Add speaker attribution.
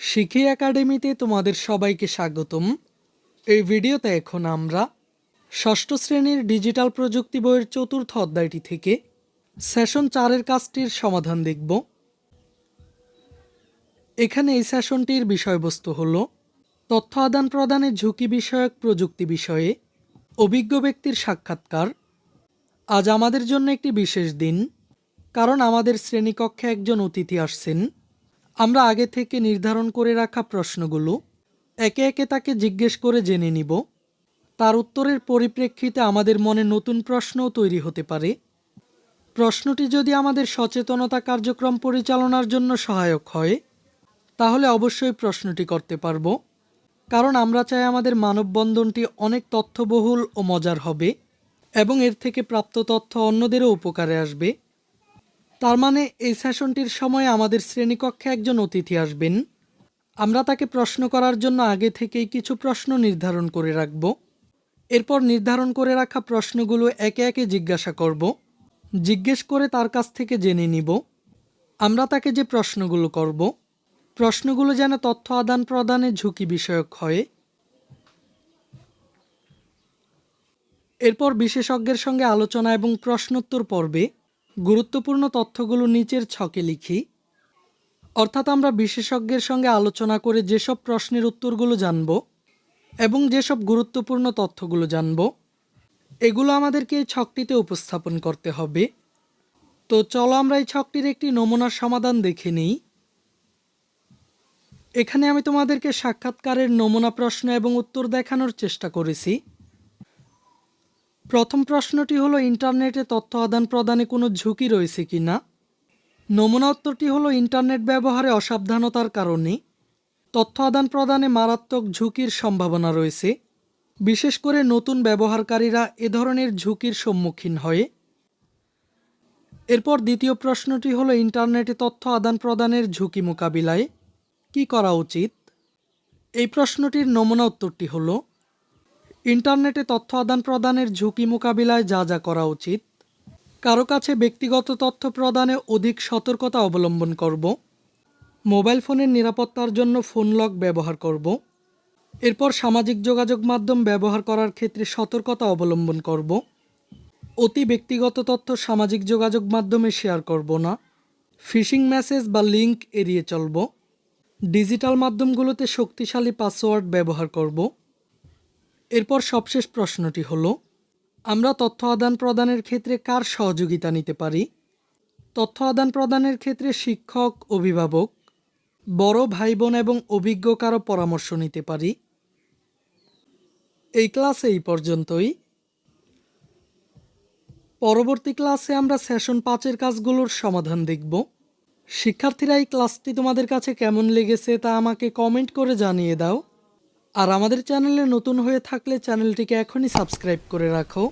Speaker 1: শিখি একাডেমিতে তোমাদের সবাইকে স্বাগতম। এই ভিডিওতে এখন আমরা ষষ্ঠ শ্রেণীর ডিজিটাল প্রযুক্তি বইয়ের চতুর্থ অধ্যায়টি থেকে সেশন 4-এর কাজটির সমাধান দেখব। এখানে এই সেশনটির বিষয়বস্তু হল তথ্য আদান প্রদানের ঝুঁকি বিষয়ক প্রযুক্তি বিষয়ে অভিজ্ঞ ব্যক্তির সাক্ষাৎকার। আজ আমাদের জন্য একটি বিশেষ দিন, কারণ আমাদের শ্রেণীকক্ষে একজন অতিথি আসছেন। আমরা আগে থেকে নির্ধারণ করে রাখা প্রশ্নগুলো একে একে তাকে জিজ্ঞেস করে জেনে নিব। তার উত্তরের পরিপ্রেক্ষিতে আমাদের মনে নতুন প্রশ্নও তৈরি হতে পারে। প্রশ্নটি যদি আমাদের সচেতনতা কার্যক্রম পরিচালনার জন্য সহায়ক হয়, তাহলে অবশ্যই প্রশ্নটি করতে পারব, কারণ আমরা চাই আমাদের মানববন্ধনটি অনেক তথ্যবহুল ও মজার হবে এবং এর থেকে প্রাপ্ত তথ্য অন্যদেরও উপকারে আসবে। তার মানে এই সেশনটির সময় আমাদের শ্রেণীকক্ষে একজন অতিথি আসবেন। আমরা তাকে প্রশ্ন করার জন্য আগে থেকেই কিছু প্রশ্ন নির্ধারণ করে রাখব। এরপর নির্ধারণ করে রাখা প্রশ্নগুলো একে একে জিজ্ঞাসা করব, জিজ্ঞেস করে তার কাছ থেকে জেনে নিব আমরা তাকে যে প্রশ্নগুলো করব, প্রশ্নগুলো যেন তথ্য আদান প্রদানে ঝুঁকি বিষয়ক হয়। এরপর বিশেষজ্ঞের সঙ্গে আলোচনা এবং প্রশ্নোত্তর পর্বে গুরুত্বপূর্ণ তথ্যগুলো নিচের ছকে লিখি। অর্থাৎ আমরা বিশেষজ্ঞের সঙ্গে আলোচনা করে যেসব প্রশ্নের উত্তরগুলো জানব এবং যেসব গুরুত্বপূর্ণ তথ্যগুলো জানব, এগুলো আমাদেরকে এই ছকটিতে উপস্থাপন করতে হবে। তো চলো আমরা এই ছকটির একটি নমুনার সমাধান দেখে নিই। এখানে আমি তোমাদেরকে সাক্ষাৎকারের নমুনা প্রশ্ন এবং উত্তর দেখানোর চেষ্টা করেছি। প্রথম প্রশ্নটি হলো, ইন্টারনেটে তথ্য আদান প্রদানে কোনো ঝুঁকি রয়েছে কি না। নমুনা উত্তরটি হলো, ইন্টারনেট ব্যবহারে অসাবধানতার কারণে তথ্য আদান প্রদানে মারাত্মক ঝুঁকির সম্ভাবনা রয়েছে। বিশেষ করে নতুন ব্যবহারকারীরা এ ধরনের ঝুঁকির সম্মুখীন হয়। এরপর দ্বিতীয় প্রশ্নটি হলো, ইন্টারনেটে তথ্য আদান প্রদানের ঝুঁকি মোকাবিলায় কি করা উচিত। এই প্রশ্নটির নমুনা উত্তরটি হলো, ইন্টারনেটে তথ্য আদান প্রদানের ঝুঁকি মোকাবিলায় যা যা করা উচিত। কারো কাছে ব্যক্তিগত তথ্য প্রদানে অধিক সতর্কতা অবলম্বন করব। মোবাইল ফোনের নিরাপত্তার জন্য ফোন লক ব্যবহার করব। এরপর সামাজিক যোগাযোগ মাধ্যম ব্যবহার করার ক্ষেত্রে সতর্কতা অবলম্বন করব। অতি ব্যক্তিগত তথ্য সামাজিক যোগাযোগ মাধ্যমে শেয়ার করব না। ফিশিং মেসেজ বা লিঙ্ক এড়িয়ে চলব। ডিজিটাল মাধ্যমগুলোতে শক্তিশালী পাসওয়ার্ড ব্যবহার করব। এরপর সবশেষ প্রশ্নটি হলো, আমরা তথ্য আদান প্রদানের ক্ষেত্রে কার সহযোগিতা নিতে পারি। তথ্য আদান প্রদানের ক্ষেত্রে শিক্ষক, অভিভাবক, বড় ভাই বোন এবং অভিজ্ঞ কারো পরামর্শ নিতে পারি। এই ক্লাসে এই পর্যন্তই। পরবর্তী ক্লাসে আমরা সেশন 5-এর কাজগুলোর সমাধান দেখব। শিক্ষার্থীরা, এই ক্লাসটি তোমাদের কাছে কেমন লেগেছে তা আমাকে কমেন্ট করে জানিয়ে দাও। আর আমাদের চ্যানেলে নতুন হয়ে থাকলে চ্যানেলটিকে এখনই সাবস্ক্রাইব করে রাখো।